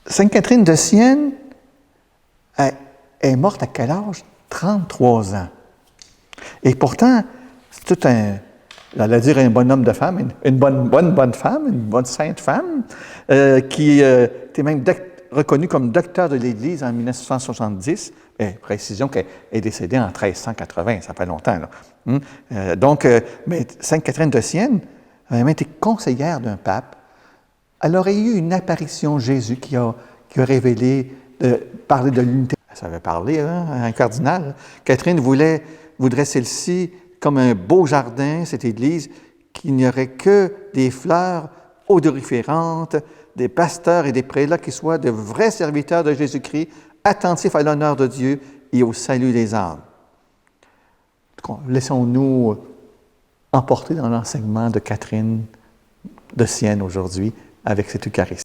Sainte Catherine de Sienne est morte à quel âge? 33 ans. Et pourtant, c'est tout un, j'allais dire un bon homme de femme, une bonne femme, une bonne sainte femme, qui était même reconnue comme docteur de l'Église en 1970. Et précision qu'elle est décédée en 1380, ça fait longtemps, là. Mais Sainte Catherine de Sienne a même été conseillère d'un pape. Elle aurait eu une apparition de Jésus qui a révélé, parlé de l'unité. Ça avait parlé, un cardinal. Catherine voudrait celle-ci comme un beau jardin, cette église, qu'il n'y aurait que des fleurs odoriférantes, des pasteurs et des prélats qui soient de vrais serviteurs de Jésus-Christ, attentifs à l'honneur de Dieu et au salut des âmes. Laissons-nous emporter dans l'enseignement de Catherine de Sienne aujourd'hui avec cette Eucharistie.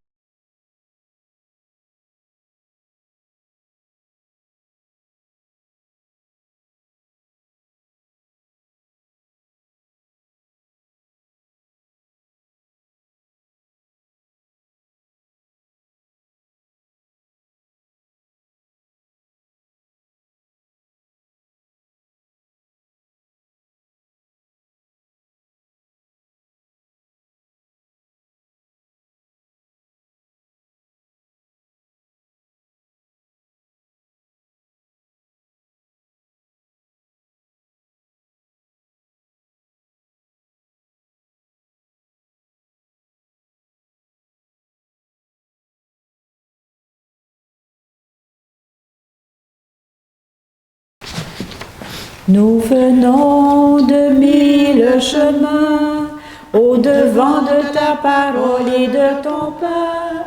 Nous venons de mille chemins, au-devant de ta parole et de ton pain.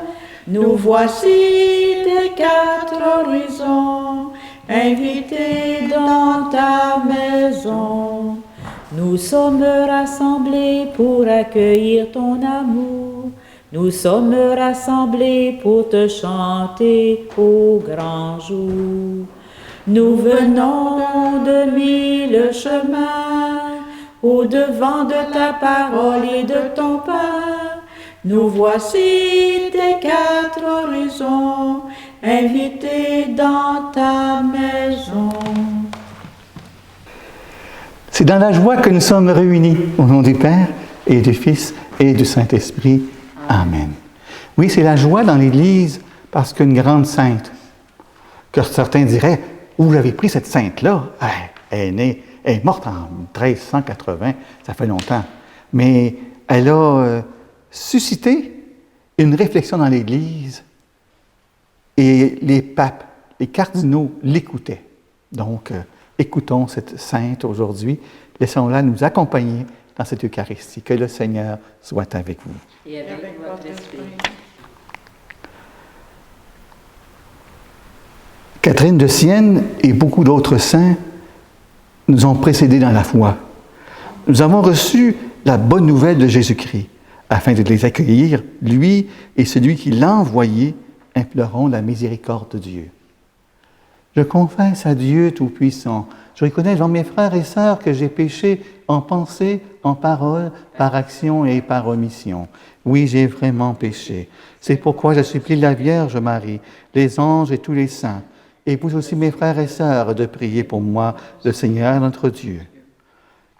Nous voici des quatre horizons, invités dans ta maison. Nous sommes rassemblés pour accueillir ton amour. Nous sommes rassemblés pour te chanter au grand jour. Nous venons de mille chemins, au-devant de ta parole et de ton pain. Nous voici tes quatre horizons, invités dans ta maison. C'est dans la joie que nous sommes réunis, au nom du Père et du Fils et du Saint-Esprit. Amen. Oui, c'est la joie dans l'Église parce qu'une grande sainte, que certains diraient, où vous avez pris cette sainte-là? Elle est morte en 1380, ça fait longtemps. Mais elle a suscité une réflexion dans l'Église et les papes, les cardinaux l'écoutaient. Donc, écoutons cette sainte aujourd'hui. Laissons-la nous accompagner dans cette Eucharistie. Que le Seigneur soit avec vous. Et avec votre esprit. Catherine de Sienne et beaucoup d'autres saints nous ont précédés dans la foi. Nous avons reçu la bonne nouvelle de Jésus-Christ. Afin de les accueillir, lui et celui qui l'a envoyé implorons la miséricorde de Dieu. Je confesse à Dieu Tout-Puissant, je reconnais devant mes frères et sœurs que j'ai péché en pensée, en parole, par action et par omission. Oui, j'ai vraiment péché. C'est pourquoi je supplie la Vierge Marie, les anges et tous les saints, et vous aussi, mes frères et sœurs, de prier pour moi, le Seigneur notre Dieu.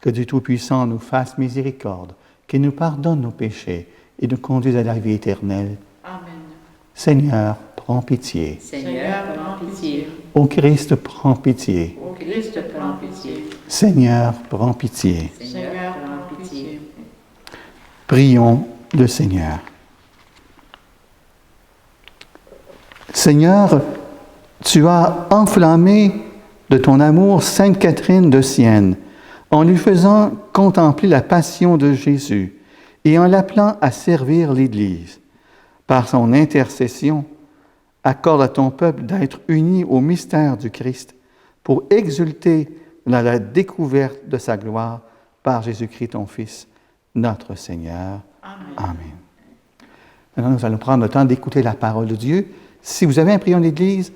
Que Dieu Tout-Puissant nous fasse miséricorde, qu'il nous pardonne nos péchés et nous conduise à la vie éternelle. Amen. Seigneur, prends pitié. Seigneur, prends pitié. Ô Christ, prends pitié. Ô Christ, prends pitié. Seigneur, prends pitié. Seigneur, prends pitié. Prions le Seigneur. Seigneur, tu as enflammé de ton amour Sainte Catherine de Sienne, en lui faisant contempler la passion de Jésus et en l'appelant à servir l'Église. Par son intercession, accorde à ton peuple d'être uni au mystère du Christ pour exulter dans la découverte de sa gloire par Jésus-Christ, ton Fils, notre Seigneur. Amen. Amen. Maintenant, nous allons prendre le temps d'écouter la parole de Dieu. Si vous avez un prion d'Église,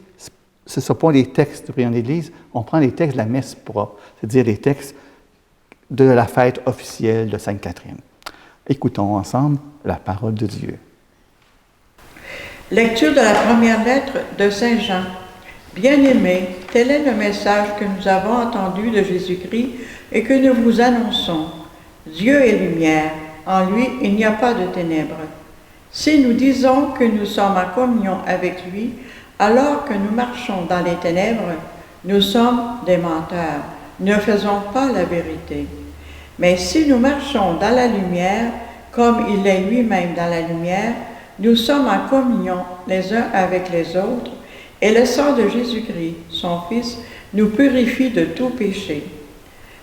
ce ne sont pas les textes de prion d'Église, on prend les textes de la messe propre, c'est-à-dire les textes de la fête officielle de Sainte Catherine. Écoutons ensemble la parole de Dieu. Lecture de la première lettre de Saint Jean. Bien-aimés, tel est le message que nous avons entendu de Jésus-Christ et que nous vous annonçons. Dieu est lumière, en lui il n'y a pas de ténèbres. Si nous disons que nous sommes en communion avec lui, alors que nous marchons dans les ténèbres, nous sommes des menteurs, nous ne faisons pas la vérité. Mais si nous marchons dans la lumière, comme il est lui-même dans la lumière, nous sommes en communion les uns avec les autres, et le sang de Jésus-Christ, son Fils, nous purifie de tout péché.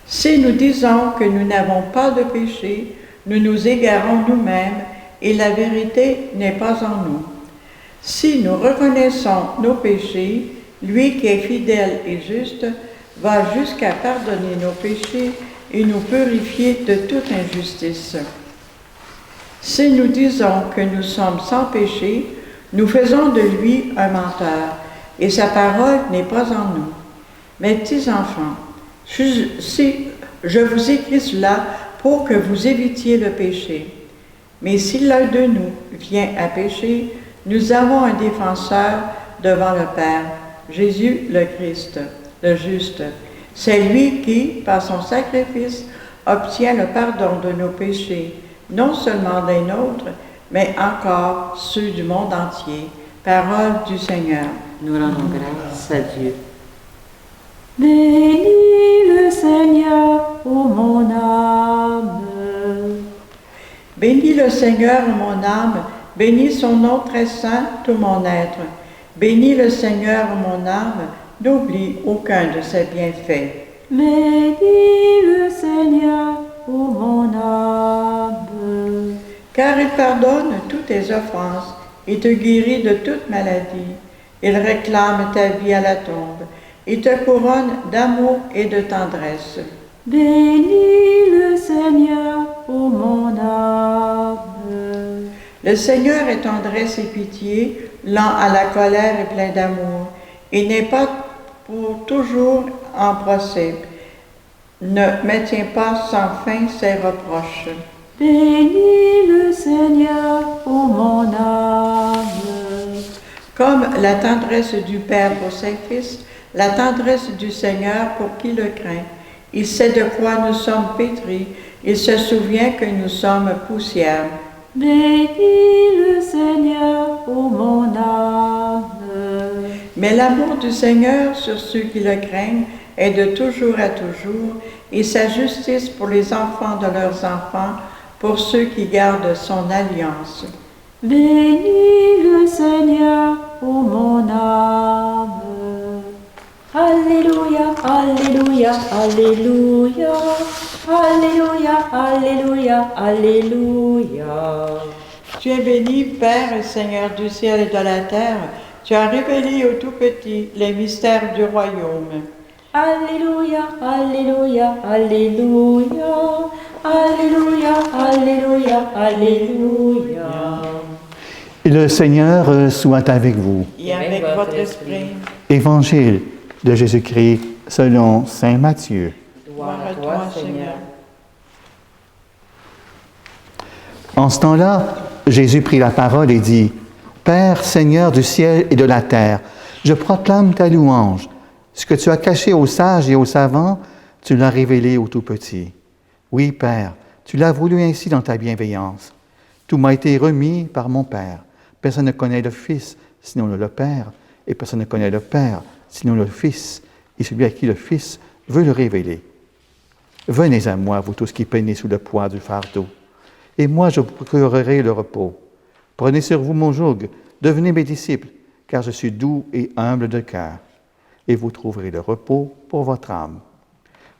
Si nous disons que nous n'avons pas de péché, nous nous égarons nous-mêmes, et la vérité n'est pas en nous. Si nous reconnaissons nos péchés, lui qui est fidèle et juste va jusqu'à pardonner nos péchés et nous purifier de toute injustice. Si nous disons que nous sommes sans péché, nous faisons de lui un menteur, et sa parole n'est pas en nous. Mes petits enfants, je vous écris cela pour que vous évitiez le péché. Mais si l'un de nous vient à pécher, nous avons un défenseur devant le Père, Jésus le Christ, le juste. C'est lui qui, par son sacrifice, obtient le pardon de nos péchés, non seulement des nôtres, mais encore ceux du monde entier. Parole du Seigneur. Nous rendons grâce à Dieu. Bénis le Seigneur, ô mon âme. Bénis le Seigneur, mon âme, bénis son nom très saint, tout mon être. Bénis le Seigneur, mon âme, n'oublie aucun de ses bienfaits. Bénis le Seigneur, ô mon âme. Car il pardonne toutes tes offenses et te guérit de toute maladie. Il réclame ta vie à la tombe et te couronne d'amour et de tendresse. Bénis le Seigneur, ô mon âme. Le Seigneur est tendresse et pitié, lent à la colère et plein d'amour. Il n'est pas pour toujours en procès, ne maintient pas sans fin ses reproches. Bénis le Seigneur, ô mon âme. Comme la tendresse du Père pour ses fils, la tendresse du Seigneur pour qui le craint. Il sait de quoi nous sommes pétris, il se souvient que nous sommes poussière. Bénis le Seigneur, ô mon âme. Mais l'amour du Seigneur sur ceux qui le craignent est de toujours à toujours, et sa justice pour les enfants de leurs enfants, pour ceux qui gardent son alliance. Bénis le Seigneur, ô mon âme. Alléluia, Alléluia, Alléluia. Alléluia, Alléluia, Alléluia. Tu es béni, Père et Seigneur du ciel et de la terre. Tu as révélé aux tout petits les mystères du royaume. Alléluia, Alléluia, Alléluia. Alléluia, Alléluia, Alléluia. Et le Seigneur soit avec vous. Et avec votre esprit. Évangile de Jésus-Christ selon saint Matthieu. Gloire à toi, Seigneur. En ce temps-là, Jésus prit la parole et dit, « Père, Seigneur du ciel et de la terre, je proclame ta louange. Ce que tu as caché aux sages et aux savants, tu l'as révélé aux tout-petits. Oui, Père, tu l'as voulu ainsi dans ta bienveillance. Tout m'a été remis par mon Père. Personne ne connaît le Fils, sinon le Père, et personne ne connaît le Père, sinon le Fils, et celui à qui le Fils veut le révéler. Venez à moi, vous tous qui peinez sous le poids du fardeau, et moi je vous procurerai le repos. Prenez sur vous mon joug, devenez mes disciples, car je suis doux et humble de cœur, et vous trouverez le repos pour votre âme.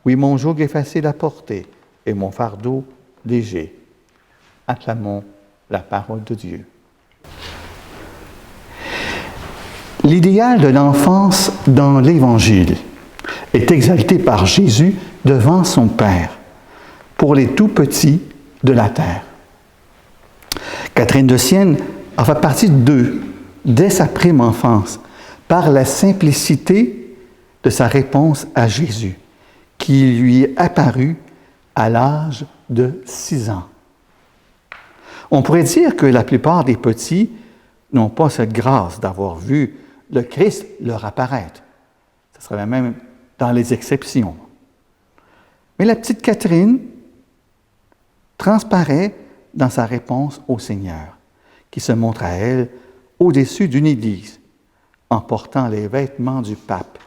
Oui, mon joug est facile à porter, et mon fardeau léger. Acclamons la parole de Dieu. L'idéal de l'enfance dans l'Évangile est exalté par Jésus devant son Père, pour les tout-petits de la terre. Catherine de Sienne en fait partie d'eux, dès sa prime enfance, par la simplicité de sa réponse à Jésus, qui lui est apparu à l'âge de 6 ans. On pourrait dire que la plupart des petits n'ont pas cette grâce d'avoir vu le Christ leur apparaître. Ce serait même dans les exceptions. Mais la petite Catherine transparaît dans sa réponse au Seigneur, qui se montre à elle au-dessus d'une église, en portant les vêtements du pape,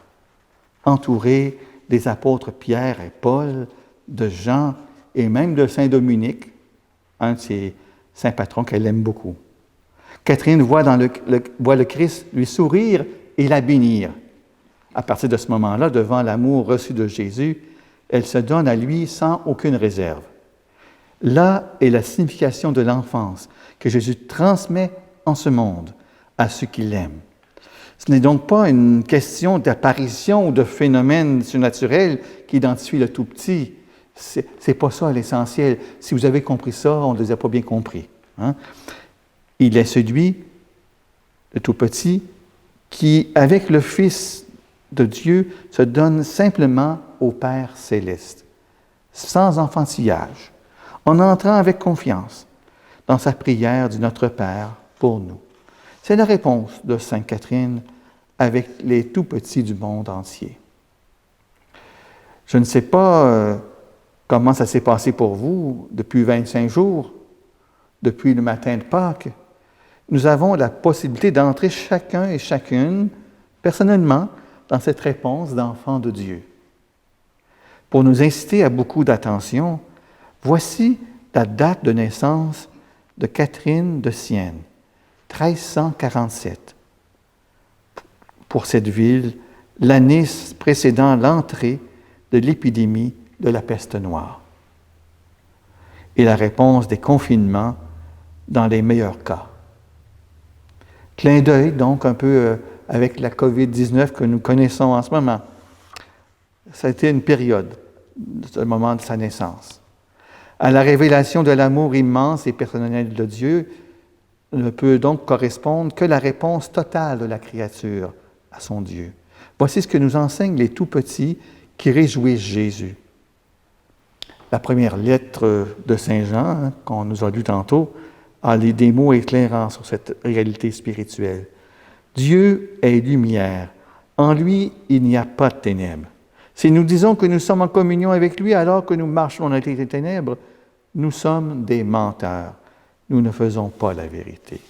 entourée des apôtres Pierre et Paul, de Jean et même de Saint Dominique, un de ses saints patrons qu'elle aime beaucoup. Catherine voit le Christ lui sourire et la bénir. À partir de ce moment-là, devant l'amour reçu de Jésus, elle se donne à lui sans aucune réserve. Là est la signification de l'enfance que Jésus transmet en ce monde à ceux qui l'aiment. Ce n'est donc pas une question d'apparition ou de phénomène surnaturel qui identifie le tout petit. C'est pas ça l'essentiel. Si vous avez compris ça, on ne les a pas bien compris. Hein? Il est celui, le tout petit, qui, avec le Fils de Dieu, se donne simplement au Père céleste, sans enfantillage, en entrant avec confiance dans sa prière du Notre Père pour nous. C'est la réponse de Sainte Catherine avec les tout-petits du monde entier. Je ne sais pas comment ça s'est passé pour vous depuis 25 jours, depuis le matin de Pâques. Nous avons la possibilité d'entrer chacun et chacune, personnellement, dans cette réponse d'enfant de Dieu. Pour nous inciter à beaucoup d'attention, voici la date de naissance de Catherine de Sienne, 1347. Pour cette ville, l'année précédant l'entrée de l'épidémie de la peste noire. Et la réponse des confinements dans les meilleurs cas. Clin d'œil, donc, un peu avec la COVID-19 que nous connaissons en ce moment. Ça a été une période, le moment de sa naissance. À la révélation de l'amour immense et personnel de Dieu ne peut donc correspondre que la réponse totale de la créature à son Dieu. Voici ce que nous enseignent les tout-petits qui réjouissent Jésus. La première lettre de Saint Jean, qu'on nous a lue tantôt, a des mots éclairants sur cette réalité spirituelle. Dieu est lumière. En lui, il n'y a pas de ténèbres. Si nous disons que nous sommes en communion avec lui alors que nous marchons dans les ténèbres, nous sommes des menteurs. Nous ne faisons pas la vérité.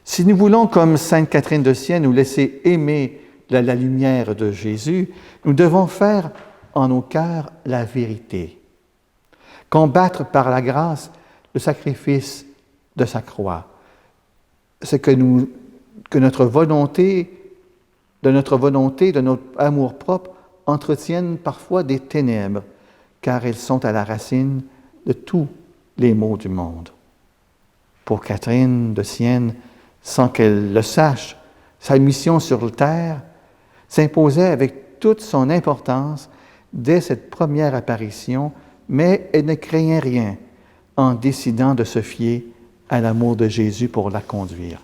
Si nous voulons, comme Sainte Catherine de Sienne, nous laisser aimer la lumière de Jésus, nous devons faire en nos cœurs la vérité. Combattre par la grâce le sacrifice de sa croix. C'est que notre volonté, de notre amour propre, entretiennent parfois des ténèbres, car elles sont à la racine de tous les maux du monde. Pour Catherine de Sienne, sans qu'elle le sache, sa mission sur la terre s'imposait avec toute son importance dès cette première apparition, mais elle ne craignait rien en décidant de se fier à l'amour de Jésus pour la conduire.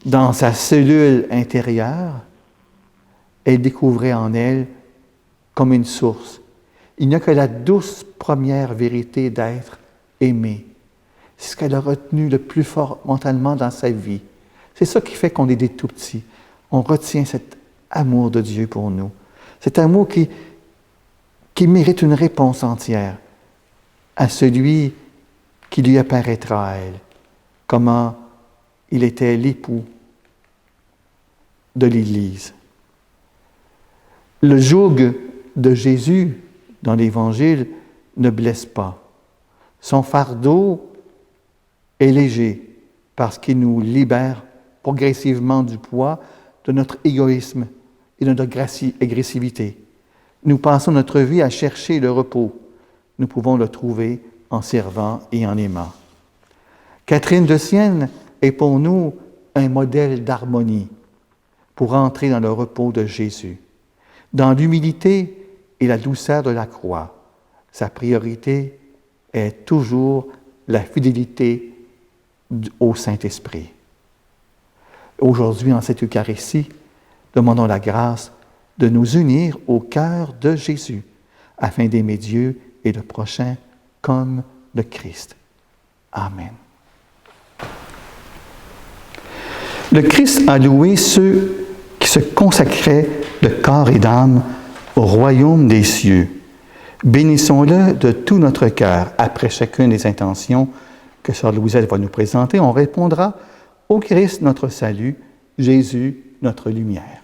Dans sa cellule intérieure, elle découvrait en elle comme une source. Il n'y a que la douce première vérité d'être aimé. C'est ce qu'elle a retenu le plus fort mentalement dans sa vie. C'est ça qui fait qu'on est des tout-petits. On retient cet amour de Dieu pour nous. Cet amour qui mérite une réponse entière à celui qui lui apparaîtra à elle. Comment il était l'époux de l'Église. Le joug de Jésus dans l'Évangile ne blesse pas. Son fardeau est léger parce qu'il nous libère progressivement du poids de notre égoïsme et de notre agressivité. Nous passons notre vie à chercher le repos. Nous pouvons le trouver en servant et en aimant. Catherine de Sienne est pour nous un modèle d'harmonie pour entrer dans le repos de Jésus. Dans l'humilité et la douceur de la croix, sa priorité est toujours la fidélité au Saint-Esprit. Aujourd'hui, en cette Eucharistie, demandons la grâce de nous unir au cœur de Jésus, afin d'aimer Dieu et le prochain comme le Christ. Amen. Le Christ a loué ceux qui se consacraient de corps et d'âme au royaume des cieux. Bénissons-le de tout notre cœur. Après chacune des intentions que Sœur Louisette va nous présenter, on répondra au Christ notre salut, Jésus notre lumière.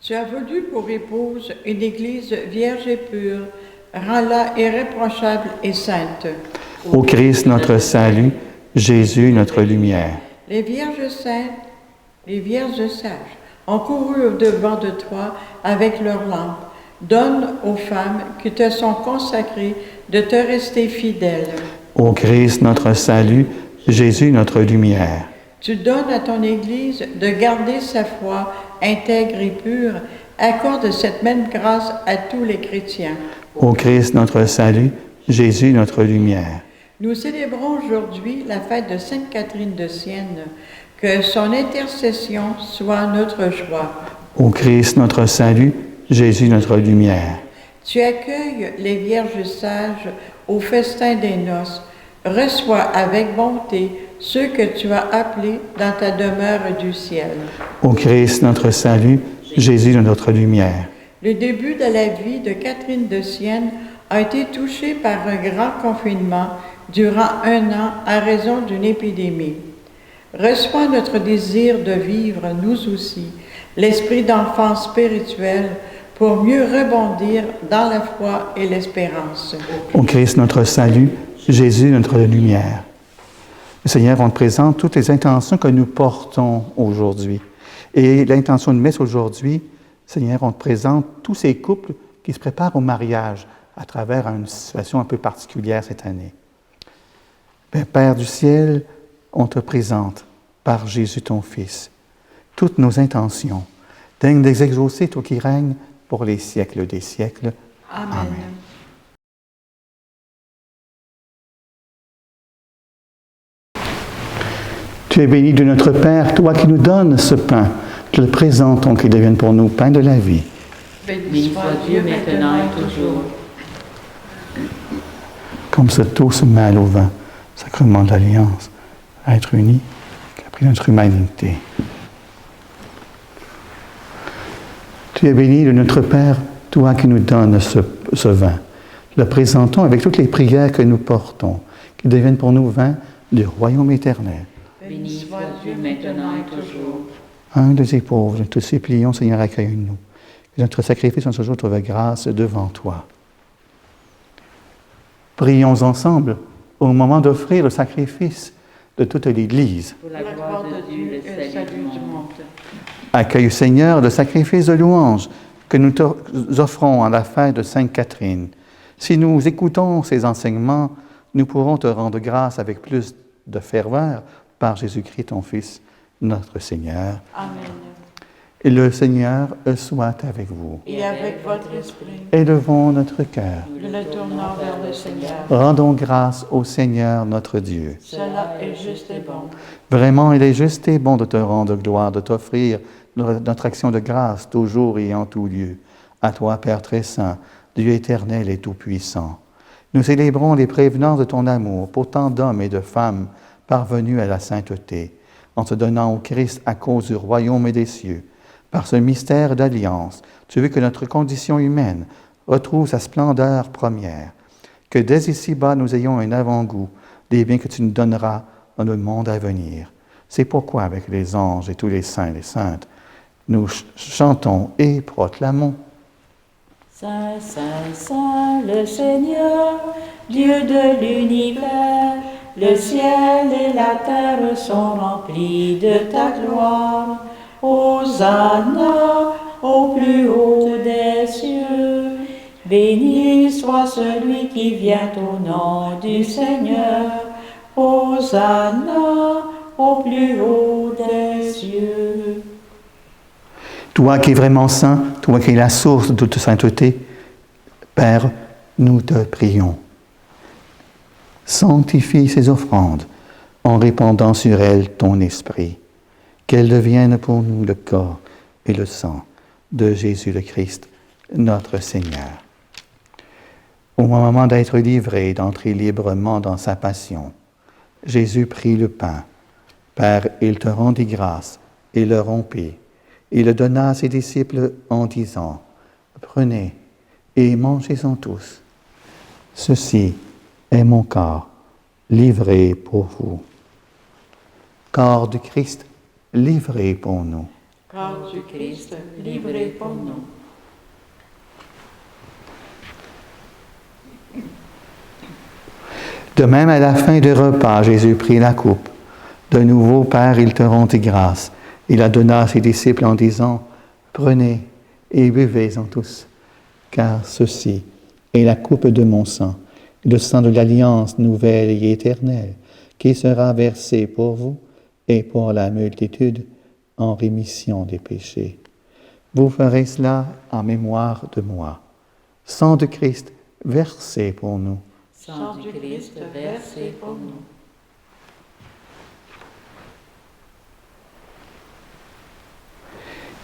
Tu as voulu pour épouse une Église vierge et pure, rends-la irréprochable et sainte. Au Christ notre salut, Jésus notre lumière. Les vierges saintes, les vierges sages, ont couru au-devant de toi avec leurs lampes. Donne aux femmes qui te sont consacrées de te rester fidèles. Ô Christ notre salut, Jésus notre lumière. Tu donnes à ton Église de garder sa foi intègre et pure. Accorde cette même grâce à tous les chrétiens. Ô Christ notre salut, Jésus notre lumière. Nous célébrons aujourd'hui la fête de Sainte Catherine de Sienne. Que son intercession soit notre joie. Ô Christ notre salut, Jésus notre lumière. Tu accueilles les vierges sages au festin des noces. Reçois avec bonté ceux que tu as appelés dans ta demeure du ciel. Ô Christ notre salut, Jésus notre lumière. Le début de la vie de Catherine de Sienne a été touché par un grand confinement durant 1 an à raison d'une épidémie. Reçois notre désir de vivre, nous aussi, l'esprit d'enfance spirituel pour mieux rebondir dans la foi et l'espérance. Ô Christ notre salut, Jésus notre lumière. Seigneur, on te présente toutes les intentions que nous portons aujourd'hui. Et l'intention de messe aujourd'hui, Seigneur, on te présente tous ces couples qui se préparent au mariage à travers une situation un peu particulière cette année. Père du ciel, on te présente, par Jésus ton Fils, toutes nos intentions. Daigne les exaucer, toi qui règnes pour les siècles des siècles. Amen. Amen. Tu es béni de notre Père, toi qui nous donnes ce pain. Te le présentons qu'il devienne pour nous pain de la vie. Béni soit Dieu maintenant et toujours. Comme ce taux se mêle au vin, sacrement de l'Alliance, à être unis, qui a pris notre humanité. Tu es béni de notre Père, toi qui nous donnes ce vin. Le présentons avec toutes les prières que nous portons, qui deviennent pour nous vin du royaume éternel. Béni soit Dieu maintenant et toujours. Un de tes pauvres, nous te supplions, Seigneur, accueille-nous. Que notre sacrifice en ce jour trouve grâce devant toi. Prions ensemble au moment d'offrir le sacrifice de toute l'Église. Pour la gloire de Dieu et le salut du monde. Accueille, Seigneur, le sacrifice de louange que nous offrons à la fête de Sainte Catherine. Si nous écoutons ces enseignements, nous pourrons te rendre grâce avec plus de ferveur par Jésus-Christ, ton Fils, notre Seigneur. Amen. Et le Seigneur soit avec vous. Et avec votre esprit, Élevons notre cœur. nous le tournons vers le Seigneur. Rendons grâce au Seigneur notre Dieu. Cela est juste et bon. Vraiment, il est juste et bon de te rendre gloire, de t'offrir notre action de grâce toujours et en tout lieu. À toi, Père très saint, Dieu éternel et tout-puissant. Nous célébrons les prévenances de ton amour pour tant d'hommes et de femmes parvenus à la sainteté, en se donnant au Christ à cause du royaume et des cieux. Par ce mystère d'alliance, tu veux que notre condition humaine retrouve sa splendeur première, que dès ici-bas nous ayons un avant-goût des biens que tu nous donneras dans le monde à venir. C'est pourquoi, avec les anges et tous les saints et les saintes, nous chantons et proclamons. Saint, Saint, Saint, le Seigneur, Dieu de l'univers, le ciel et la terre sont remplis de ta gloire. Hosanna au plus haut des cieux. Béni soit celui qui vient au nom du Seigneur. Hosanna au plus haut des cieux. Toi qui es vraiment saint, toi qui es la source de toute sainteté, Père, nous te prions. Sanctifie ces offrandes en répandant sur elles ton esprit, qu'elles deviennent pour nous le corps et le sang de Jésus le Christ, notre Seigneur. Au moment d'être livré et d'entrer librement dans sa passion, Jésus prit le pain, Père, il te rendit grâce et le rompit. Il le donna à ses disciples en disant, prenez et mangez-en tous. Ceci est mon corps, livré pour vous. Corps du Christ, livré pour nous. Corps du Christ, livré pour nous. De même, à la fin du repas, Jésus prit la coupe. De nouveau, Père, il te rendit grâce. Il la donna à ses disciples en disant, prenez et buvez-en tous, car ceci est la coupe de mon sang, le sang de l'alliance nouvelle et éternelle, qui sera versé pour vous et pour la multitude en rémission des péchés. Vous ferez cela en mémoire de moi. Sang de Christ versé pour nous. Sang du Christ versé pour nous.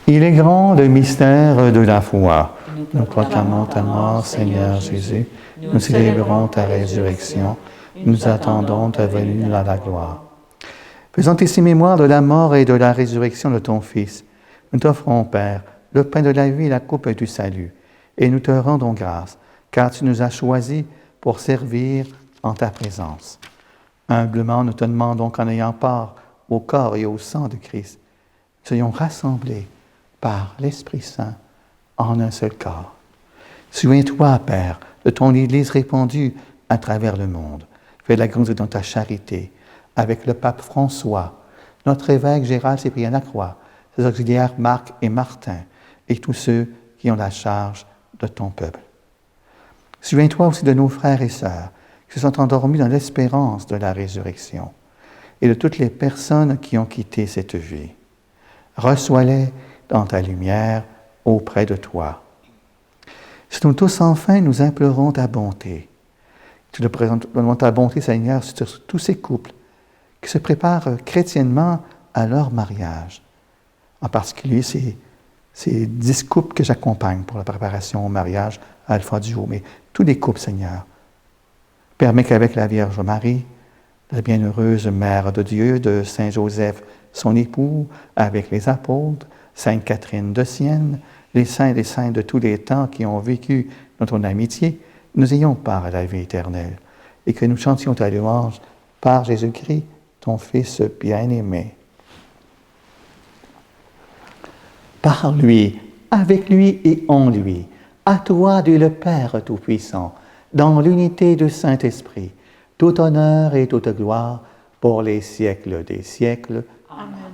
Il est grand le mystère de la foi. Nous proclamons ta mort, Seigneur Jésus. Nous célébrons ta résurrection. Nous attendons ta venue à la gloire. Faisant ici mémoire de la mort et de la résurrection de ton Fils, nous t'offrons, Père, le pain de la vie et la coupe du salut, et nous te rendons grâce, car tu nous as choisis pour servir en ta présence. Humblement, nous te demandons qu'en ayant part au corps et au sang de Christ, nous soyons rassemblés par l'Esprit Saint en un seul corps. Souviens-toi, Père, de ton Église répandue à travers le monde. Fais la grâce dans ta charité avec le pape François, notre évêque Gérald Cyprien Lacroix, ses auxiliaires Marc et Martin, et tous ceux qui ont la charge de ton peuple. Souviens-toi aussi de nos frères et sœurs qui se sont endormis dans l'espérance de la résurrection et de toutes les personnes qui ont quitté cette vie. Reçois-les dans ta lumière auprès de toi. Si nous tous enfin nous implorons ta bonté, tu te présentes ta bonté, Seigneur, sur tous ces couples qui se préparent chrétiennement à leur mariage. En particulier, ces 10 couples que j'accompagne pour la préparation au mariage à Alpha Duo, mais tous les couples, Seigneur. Permets qu'avec la Vierge Marie, la bienheureuse Mère de Dieu, de Saint Joseph, son époux, avec les apôtres, Sainte Catherine de Sienne, les saints et les saintes de tous les temps qui ont vécu dans ton amitié, nous ayons part à la vie éternelle et que nous chantions ta louange par Jésus-Christ, ton Fils bien-aimé. Par lui, avec lui et en lui, à toi, Dieu le Père Tout-Puissant, dans l'unité du Saint-Esprit, tout honneur et toute gloire pour les siècles des siècles. Amen.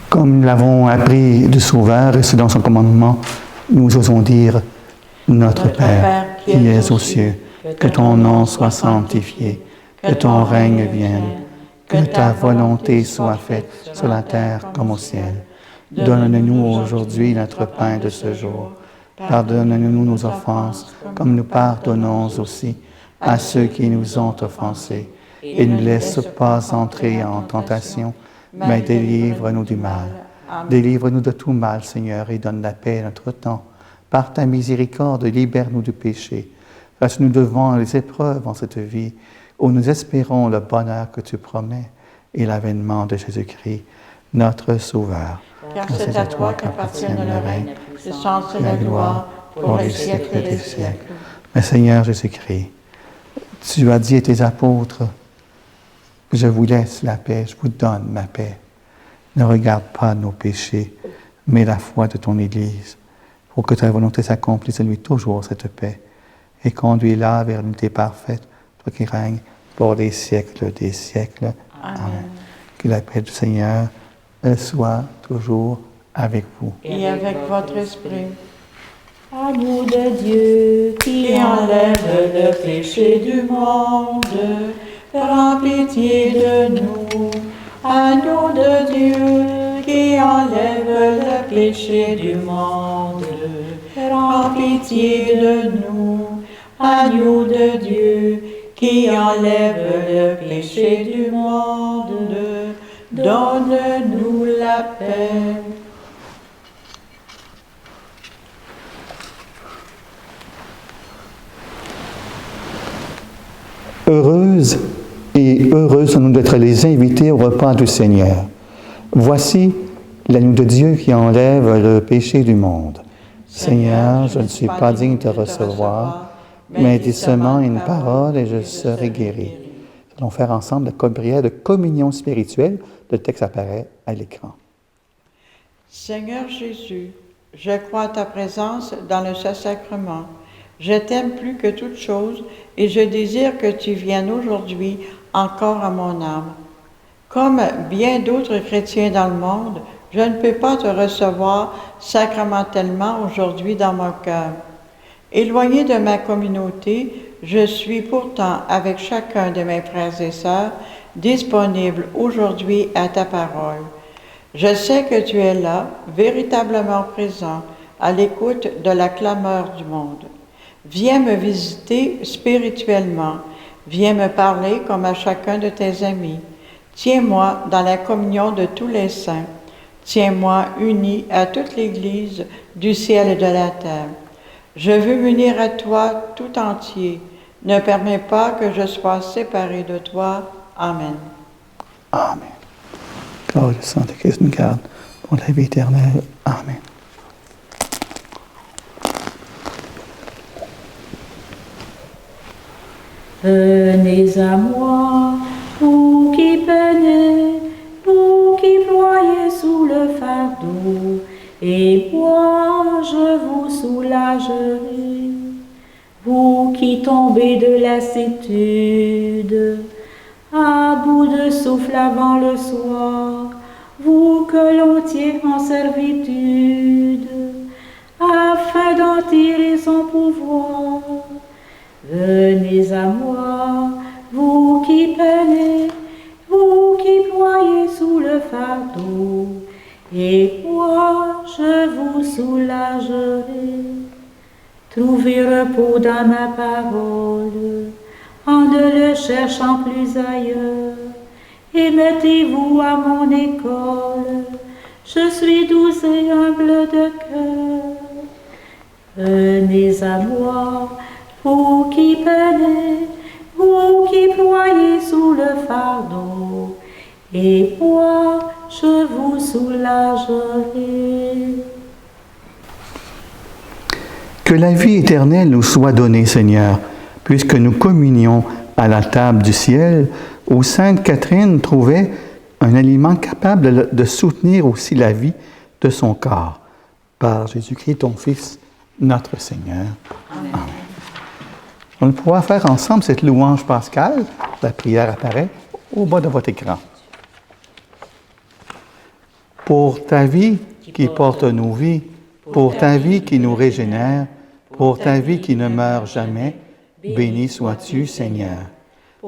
Comme nous l'avons appris du Sauveur, et c'est dans son commandement, nous osons dire, Notre Père, qui es aux cieux, que ton nom soit sanctifié, que ton règne vienne, que ta volonté soit faite sur la terre comme au ciel. Donne-nous aujourd'hui notre pain de ce jour. Pardonne-nous nos offenses, comme nous pardonnons aussi à ceux qui nous ont offensés. Et ne laisse pas entrer en tentation, mais délivre-nous du mal. Délivre-nous de tout mal, Seigneur, et donne la paix à notre temps. Par ta miséricorde, libère-nous du péché. Fasse-nous devant les épreuves en cette vie, où nous espérons le bonheur que tu promets et l'avènement de Jésus-Christ, notre Sauveur. Car c'est à toi qu'appartiennent le règne, le sens et la gloire, pour les siècles des siècles. Mais Seigneur Jésus-Christ, tu as dit à tes apôtres, je vous laisse la paix, je vous donne ma paix. Ne regarde pas nos péchés, mais la foi de ton Église, pour que ta volonté s'accomplisse en lui toujours cette paix, et conduis-la vers l'unité parfaite, toi qui règnes pour les siècles des siècles. Amen. Que la paix du Seigneur soit toujours avec vous. Et avec votre esprit. Amour de Dieu qui enlève le péché du monde, prends pitié de nous. Agneau de Dieu qui enlève le péché du monde, prends pitié de nous. Agneau de Dieu qui enlève le péché du monde, donne-nous la paix. Heureuses et heureux sommes-nous d'être les invités au repas du Seigneur. Voici l'agneau de Dieu qui enlève le péché du monde. Seigneur, je ne suis pas digne de te recevoir, mais dis seulement une parole et je serai guéri. Nous allons faire ensemble la prière de communion spirituelle. Le texte apparaît à l'écran. Seigneur Jésus, je crois à ta présence dans le Saint-Sacrement. Je t'aime plus que toute chose et je désire que tu viennes aujourd'hui encore à mon âme. Comme bien d'autres chrétiens dans le monde, je ne peux pas te recevoir sacramentellement aujourd'hui dans mon cœur. Éloigné de ma communauté, je suis pourtant avec chacun de mes frères et sœurs disponible aujourd'hui à ta parole. Je sais que tu es là, véritablement présent, à l'écoute de la clameur du monde. Viens me visiter spirituellement, viens me parler comme à chacun de tes amis. Tiens-moi dans la communion de tous les saints. Tiens-moi uni à toute l'Église du ciel et de la terre. Je veux m'unir à toi tout entier. Ne permets pas que je sois séparé de toi. Amen. Amen. Gloire au sang de Christ nous garde pour la vie éternelle. Amen. Venez à moi, vous qui peinez, vous qui ployez sous le fardeau, et moi je vous soulagerai. Vous qui tombez de lassitude, à bout de souffle avant le soir, vous que l'on tient en servitude, afin d'en tirer son pouvoir. Venez à moi, vous qui peinez, vous qui ployez sous le fardeau, et moi je vous soulagerai. Trouvez repos dans ma parole, en ne le cherchant plus ailleurs, et mettez-vous à mon école, je suis douce et humble de cœur. Venez à moi, vous qui peinez, vous qui ployez sous le fardeau, et moi je vous soulagerai. Que la vie éternelle nous soit donnée, Seigneur, puisque nous communions à la table du ciel, où Sainte Catherine trouvait un aliment capable de soutenir aussi la vie de son corps. Par Jésus-Christ, ton Fils, notre Seigneur. Amen. Amen. On pourra faire ensemble cette louange pascale. La prière apparaît au bas de votre écran. Pour ta vie qui porte nos vies, pour ta vie qui nous régénère, pour ta vie qui ne meurt jamais, béni sois-tu, Seigneur.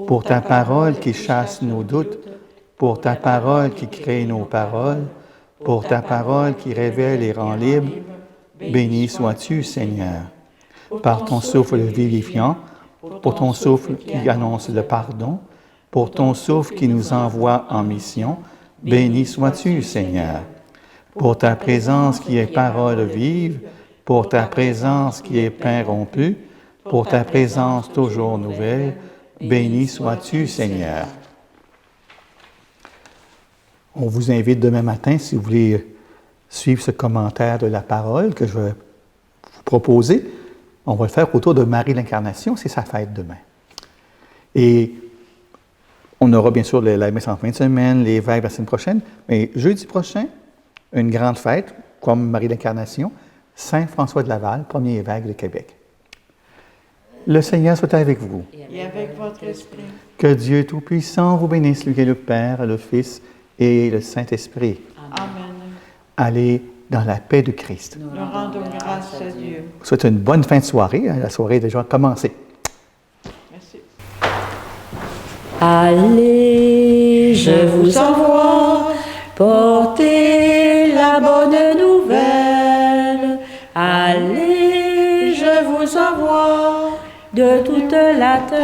Pour ta parole qui chasse nos doutes, pour ta parole qui crée nos paroles, pour ta parole qui révèle et rend libre, béni sois-tu, Seigneur. Par ton souffle vivifiant, pour ton souffle qui annonce le pardon, pour ton souffle qui nous envoie en mission, béni sois-tu, Seigneur. Pour ta présence qui est parole vive, pour ta présence qui est pain rompu, pour ta présence toujours nouvelle, béni sois-tu, Seigneur. On vous invite demain matin, si vous voulez suivre ce commentaire de la parole que je vais vous proposer. On va le faire autour de Marie l'Incarnation, c'est sa fête demain. Et on aura bien sûr la messe en fin de semaine, les vêpres la semaine prochaine, mais jeudi prochain, une grande fête, comme Marie l'Incarnation, Saint François de Laval, premier évêque de Québec. Le Seigneur soit avec vous. Et avec votre esprit. Que Dieu Tout-Puissant vous bénisse, lui qui est le Père, le Fils et le Saint-Esprit. Amen. Allez dans la paix de Christ. Nous rendons grâce à Dieu. Je vous souhaite une bonne fin de soirée. La soirée est déjà commencée. Merci. Allez, je vous envoie porter la bonne nouvelle. Allez, je vous envoie de toute la terre.